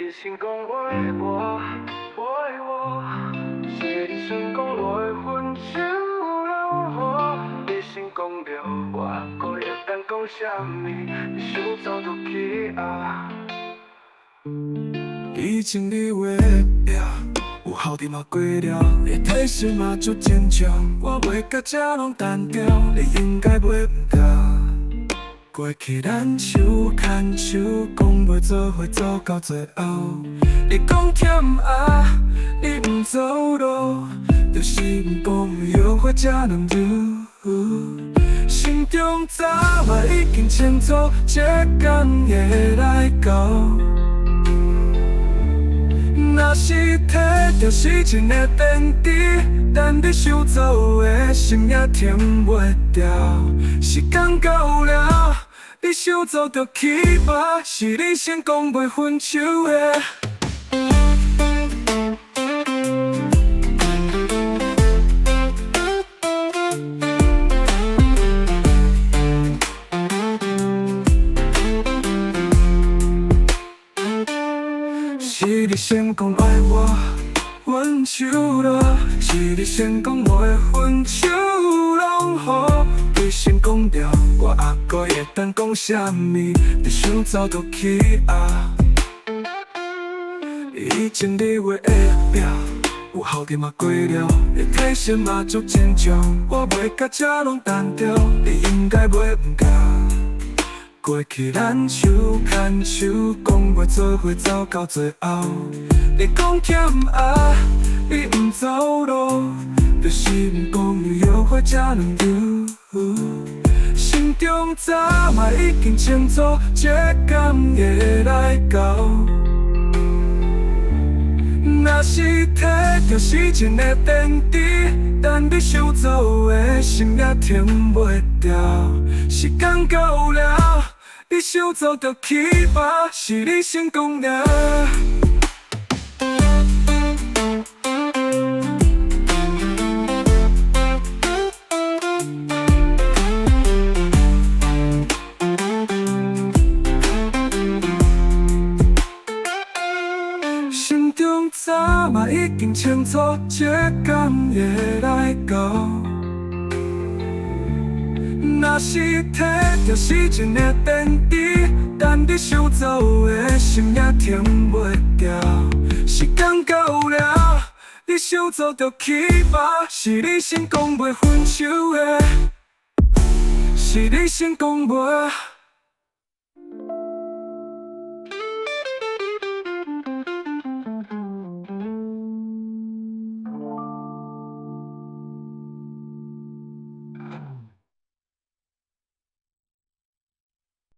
你成功陪我，陪我，是你成功来分手拢好。你成功了，我还会当讲啥物？你想走就去啊。以前你话的拼，有效你嘛过了，你体色嘛足坚强，我袂到这拢单调，你应该袂唔到。过去咱手牵手，讲要做伙走到最后。你讲欠爱，你不走路，就是不讲约会才能留。心中早嘛已经清楚，这天会来到。若是摕着时间的电池，等你想走的心也停袂掉。时间到了，你想走就去吧，是你先讲袂分手的。是你先讲爱我，分手了。是你先讲无会分手拢好。你先讲了，我还阁会当讲啥物？你想走就去啊。以前你话的拼，有效你嘛过了，你体色嘛足坚强，我袂到这拢单调，你应该袂唔到。过去咱手牵手，讲要做伙走到最后。你讲欠爱，你不走路，就是不讲约会才能留。心中早嘛已经清楚，这天会来到。若是摕着时间的电池，等你想走的心也停袂掉。时间到了，你想走就去吧，是你先讲了。心中早嘛已经清楚，这天会来到。若是摕着时间的电池，等你想走的心也停袂掉。时间到了，你想走就去吧，是你先讲袂分手的，是你先讲袂。